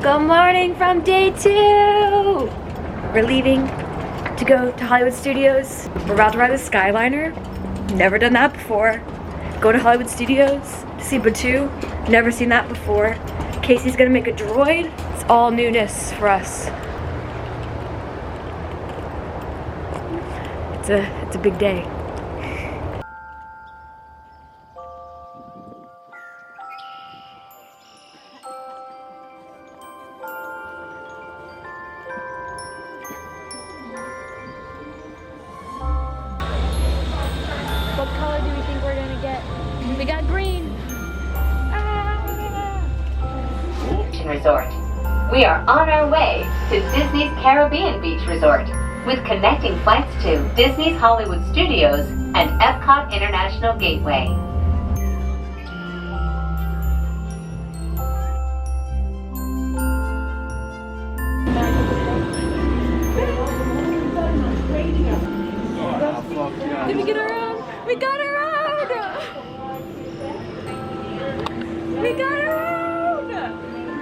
Good morning from day 2. We're leaving to go to Hollywood Studios. We're about to ride the Skyliner. Never done that before. Go to Hollywood Studios to see Batuu. Never seen that before. Casey's gonna make a droid. It's all newness for us. It's a big day. What color do we think we're gonna get? We got green. Resort. We are on our way to Disney's Caribbean Beach Resort with connecting flights to Disney's Hollywood Studios and Epcot International Gateway. Did we get around? We got around! We got around!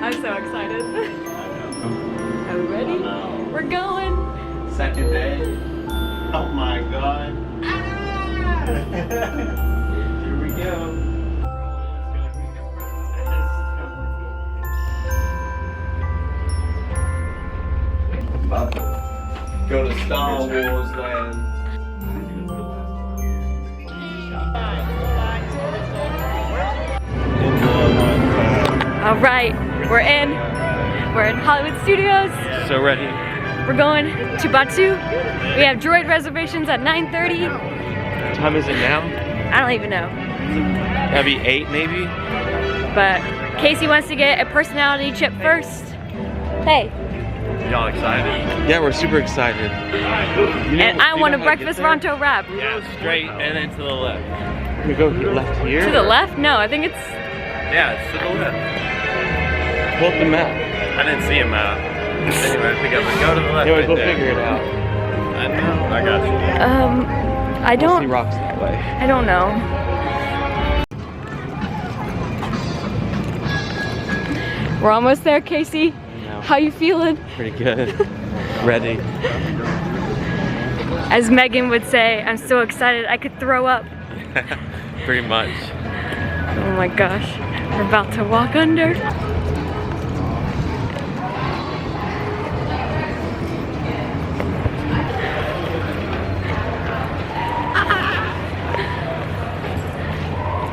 I'm so excited. Are we ready? We're going! Second day. Oh my god. Here we go. About to go to Star Wars land. All right, we're in. We're in Hollywood Studios. So ready. We're going to Batuu. We have droid reservations at 9:30. What time is it now? I don't even know. That'd be 8 maybe? But Casey wants to get a personality chip first. Hey. Y'all excited? Yeah, we're super excited. And I want a breakfast ronto wrap. Yeah, straight and then to the left. We go left here? To the left? No, I think it's... Yeah, it's to the left. Pull up the map. I didn't see a map. Anyway, pick up and go to the left. Anyways, we'll figure it out. I know. I got you. I don't... See rocks that way. I don't know. We're almost there, Casey. How you feeling? Pretty good. Ready. As Megan would say, I'm so excited I could throw up. Pretty much. Oh my gosh. We're about to walk under.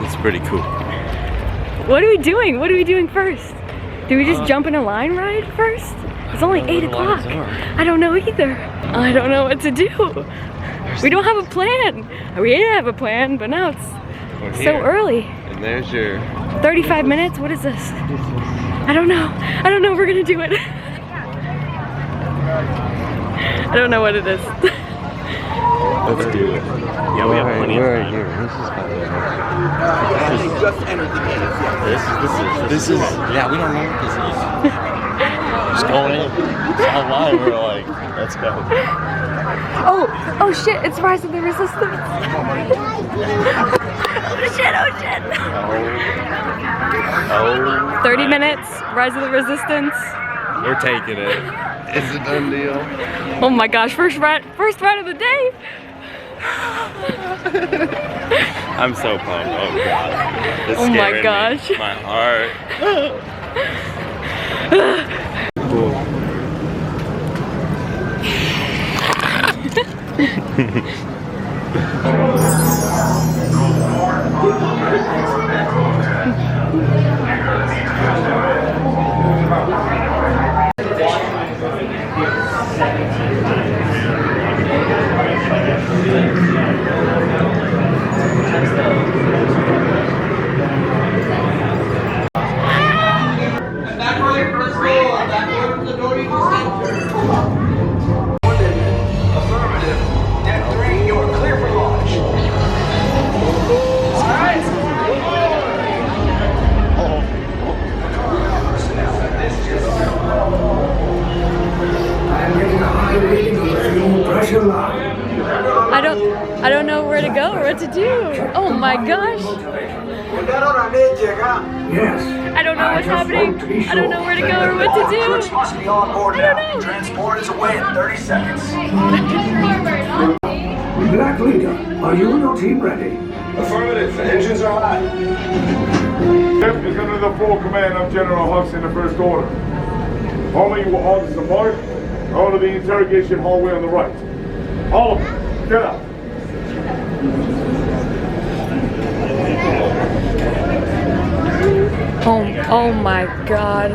It's pretty cool. What are we doing? What are we doing first? Do we just jump in a line ride first? It's only 8 o'clock. I don't know either. I don't know what to do. We don't have a plan. We didn't have a plan, but now it's so early. And there's your... 35 minutes? What is this? I don't know. I don't know if we're gonna do it. I don't know what it is. Let's do it. Yeah, we have plenty of time. This is, yeah, we don't know what this is. Just going in. It's online, we're like, let's go. Oh shit, it's Rise of the Resistance. Oh shit. 30 minutes, Rise of the Resistance. We're taking it. It's a done deal. Oh my gosh, first ride of the day. I'm so pumped. Oh god. It's Oh my scaring gosh. me. My heart. Cool. I don't know where to go or what to do. Oh my gosh. Yes. I don't know what's happening. I don't know where to go or what to do. Recruits must be on board now. Transport is away in 30 seconds. Black Leader, are you and your team ready? Affirmative. The engines are hot. Jeff is under the full command of General Hux in the First Order. All you will all depart. All to the interrogation hallway on the right. All of them, get out. Oh my God.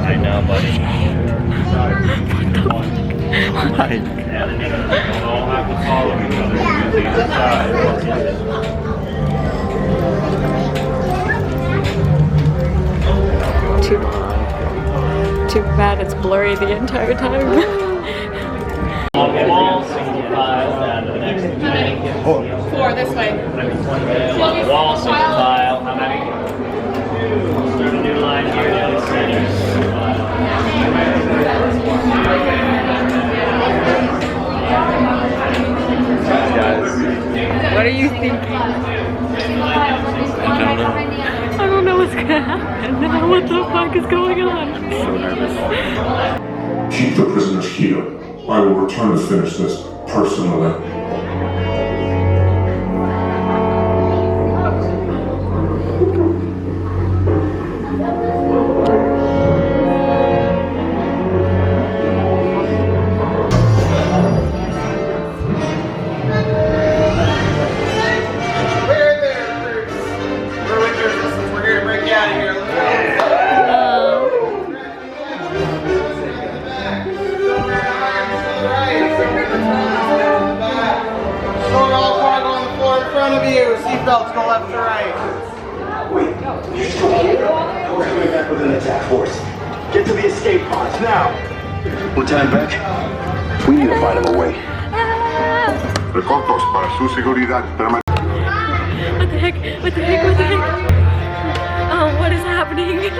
I know, buddy. All have to follow each other using the side. Too bad it's blurry the entire time. On the wall, single file down to the next one. 4 this way. On the wall, single file. How many? Start a new line here, down the center. Single file. What are you thinking? I don't know. I don't know what's gonna happen. What the fuck is going on? So nervous. Keep the prisoners here. I will return to finish this personally. Seatbelts go left to right. Wait, you're still here? I was coming back with an attack force. Get to the escape pods now. Lieutenant Beck, we need to find him a way. Recortos para su seguridad permanente. What the heck? What the heck? What the heck? Oh, what is happening?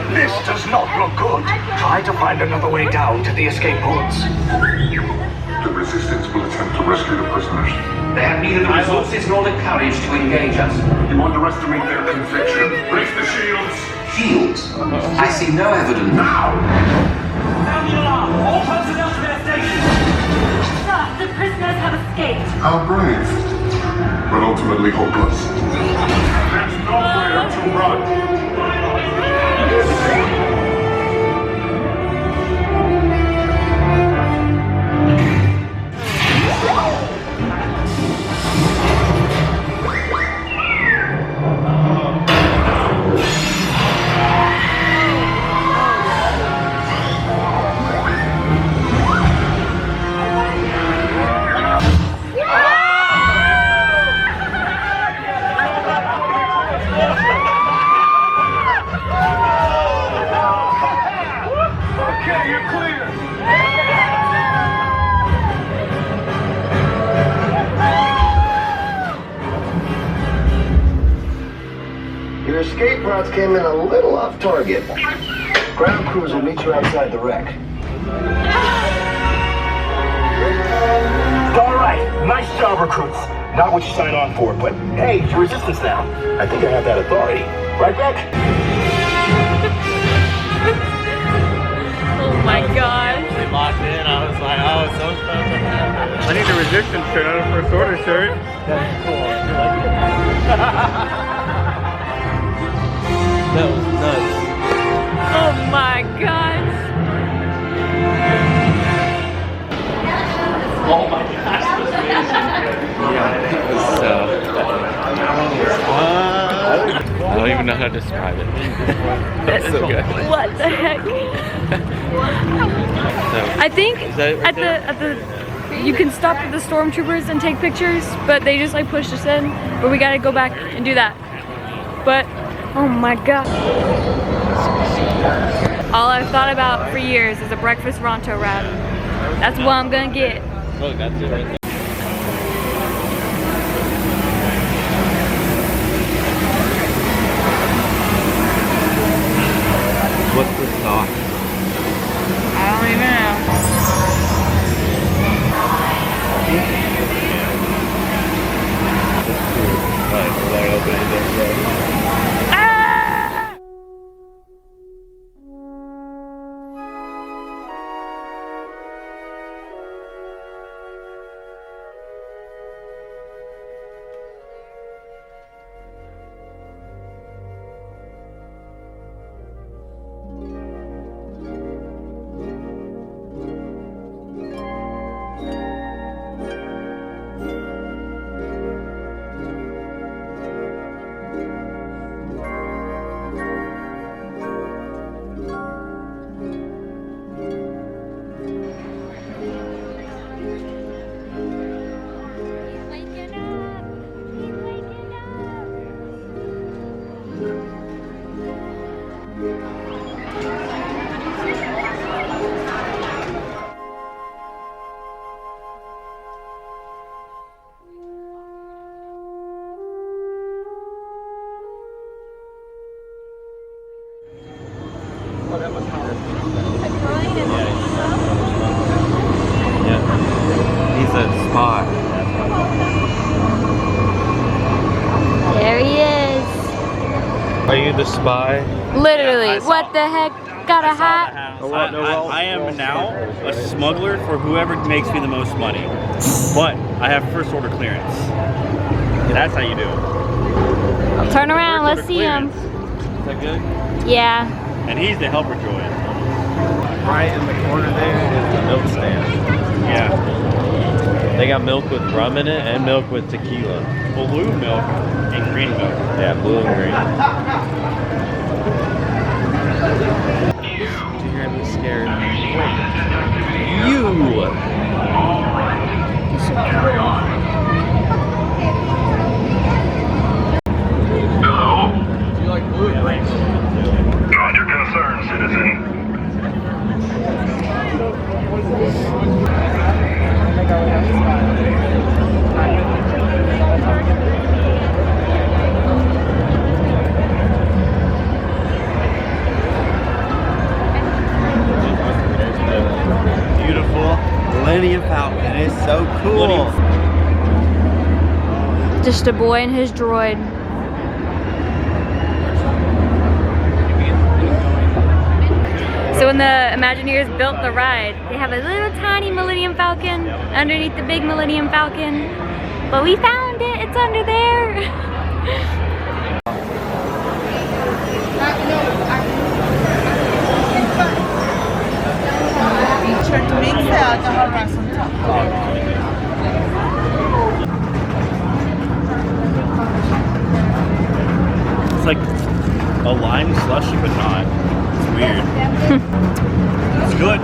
This does not look good. Try to find another way down to the escape pods. The resistance will attempt to rescue the prisoners. They have neither the resources nor the courage to engage us. You underestimate their conviction. Raise the shields. Shields? I see no evidence. Now! Sound the alarm! All personnel to their stations! Sir, the prisoners have escaped. How brave, but ultimately hopeless. There's nowhere to run. Your escape routes came in a little off target. Ground crews will meet you outside the wreck. All right, nice job, recruits. Not what you signed on for, but hey, it's resistance now. I think I have that authority. Right, Beck? Oh my God. They locked in. I was like, oh, it's so stuff to happen. I need a resistance shirt, not a First Order shirt. That's cool. That was nuts. Oh my God. Oh my gosh, this is Yeah, it was so. don't even know how to describe it. That's so good. What the heck? I think at the you can stop at the stormtroopers and take pictures, but they just like pushed us in. But we gotta go back and do that. But oh my god. All I've thought about for years is a breakfast ronto wrap. That's what I'm gonna get. Look, that's it right there. What's the sauce? I don't even know. He's a spy. There he is. Are you the spy? Literally. What the heck? Got a hat? I am now a smuggler for whoever makes me the most money. But I have first order clearance. That's how you do it. Turn around, let's see him. Is that good? Yeah. And he's the helper droid. Right in the corner there is the milk stand. Yeah. They got milk with rum in it and milk with tequila. Blue milk and green milk. Yeah, blue and green. Did you hear him scared? You! Hello? Do you like blue? Got your concern, citizen. Beautiful Millennium Falcon. It's so cool. Just a boy and his droid. So when the Imagineers built the ride, they have a little tiny Millennium Falcon underneath the big Millennium Falcon. But we found it, it's under there. It's like a lime slushy, but not. It's weird. It's good.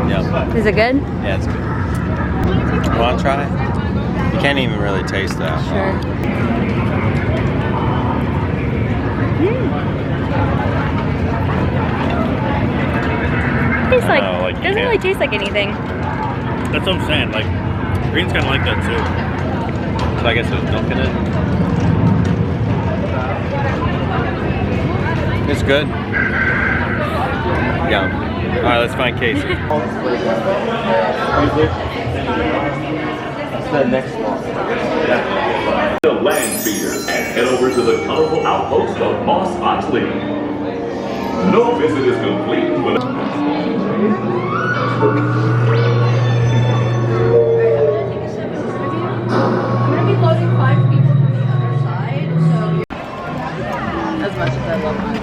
Yep. Is it good? Yeah, it's good. You want to try? You can't even really taste that. Sure. Tastes like, doesn't really taste like anything. That's what I'm saying. Like, green's kind of like that too. So I guess there's milk in it. It's good. Yum. All right, let's find Casey. What's the next one? The land speeder and head over to the colorful outpost of Mos Eisley. No visit is complete without. As much as I love mine.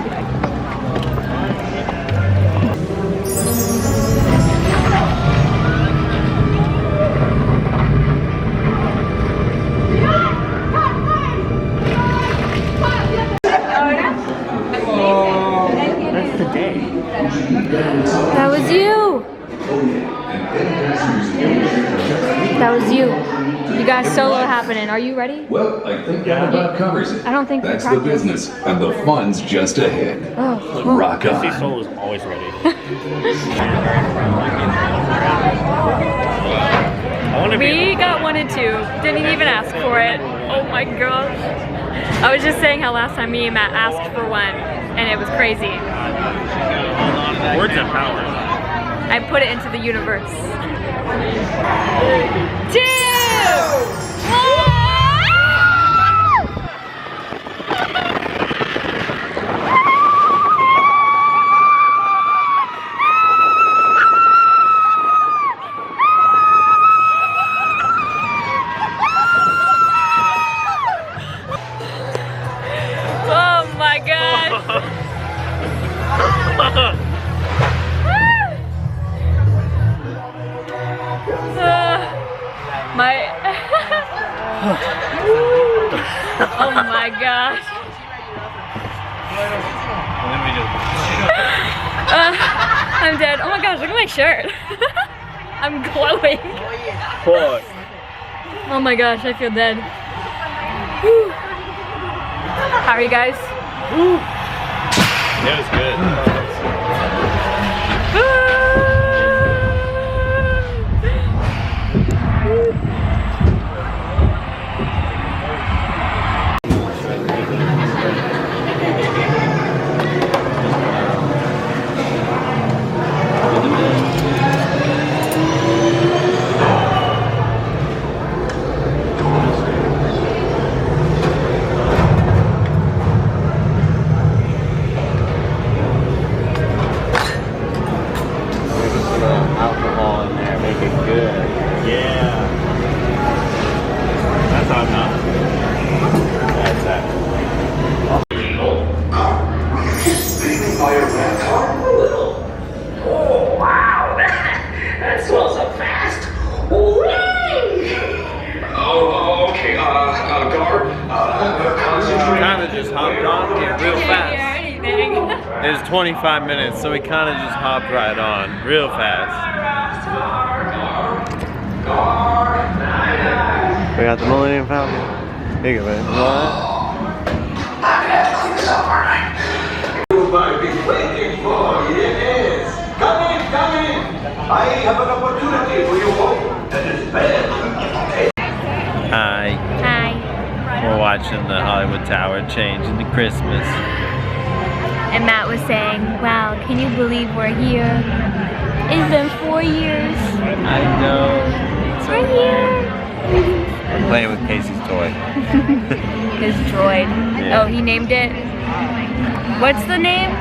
was you. You got solo happening. Are you ready? Well, I think that about covers it. I don't think that's the business, and the fun's just ahead. Oh, rock on. Jesse Soul is always ready. We got 1 and 2. Didn't even ask for it. Oh my gosh. I was just saying how last time me and Matt asked for 1, and it was crazy. Words of power. I put it into the universe. 2! 1! Oh my god! Oh my gosh. I'm dead. Oh my gosh, look at my shirt. I'm glowing. Oh my gosh, I feel dead. Whew. How are you guys? It was good. It was 25 minutes, so we kind of just hopped right on, real fast. We got the Millennium Falcon. Here you go, man. You might be waiting for, yes. Come in. I have an opportunity for you all. That is bad. Hi. Hi. We're watching the Hollywood Tower change into Christmas. And Matt was saying, wow, can you believe we're here? It's been 4 years. I know. We're here. I'm playing with Casey's toy. His droid. Yeah. Oh, he named it? What's the name?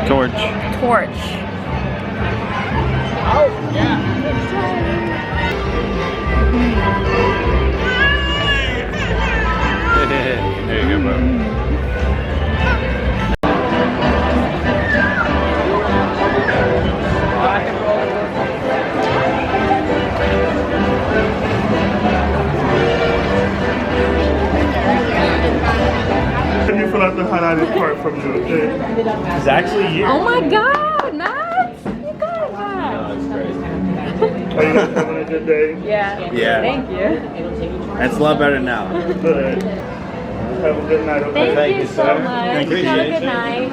Torch. Torch. Oh, yeah. There you go, bro. You feel like the highlighted part from the day. It's actually you. Oh my god, Matt! You got that. That's crazy. Are you guys having a good day? Yeah. Yeah. Thank you. That's a lot better now. Good. Have a good night, okay? Thank you so much. Have a good night.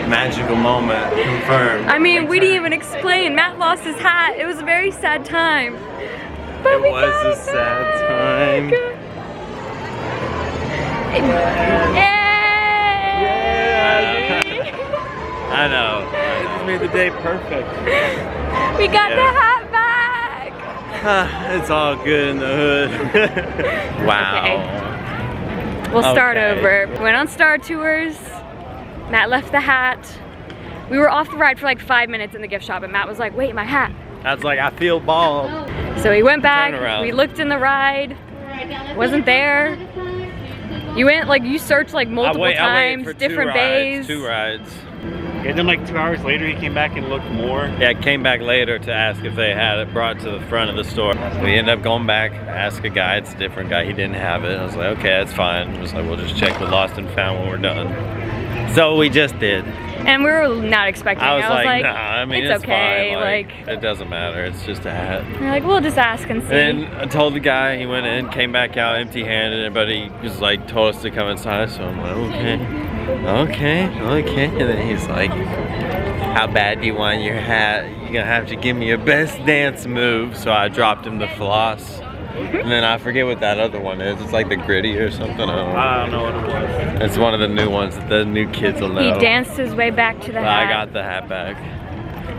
Magical moment confirmed. I mean, we didn't even explain. Matt lost his hat. It was a very sad time. But It was a sad time. Yay! I know. It just made the day perfect. We got the hat back. It's all good in the hood. Wow. Okay. We'll start over. We went on Star Tours. Matt left the hat. We were off the ride for like 5 minutes in the gift shop, and Matt was like, wait, my hat. I was like, I feel bald. So we went back, Turn around. we looked in the ride, wasn't there. You went, like, you searched like multiple times, for different bays. 2 rides. And then like 2 hours later, he came back and looked more. Yeah, I came back later to ask if they had it brought to the front of the store. We ended up going back, ask a guy, it's a different guy, he didn't have it. I was like, okay, that's fine. I was like, we'll just check the lost and found when we're done. So we just did. And we were not expecting. I was like, nah, I mean, it's okay. fine. Like, it doesn't matter. It's just a hat. You're like, we'll just ask and see. And I told the guy, he went in, came back out empty-handed, but he was like, told us to come inside, so I'm like, okay. And then he's like, how bad do you want your hat? You're gonna have to give me your best dance move. So I dropped him the floss. And then I forget what that other one is. It's like the gritty or something. I don't know what it was. It's one of the new ones that the new kids will know. He danced his way back to the hat. I got the hat back.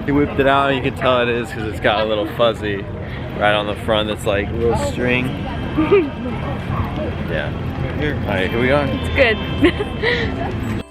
He whipped it out, and you can tell it is because it's got a little fuzzy right on the front that's like a little string. Yeah. Alright, here we are. It's good.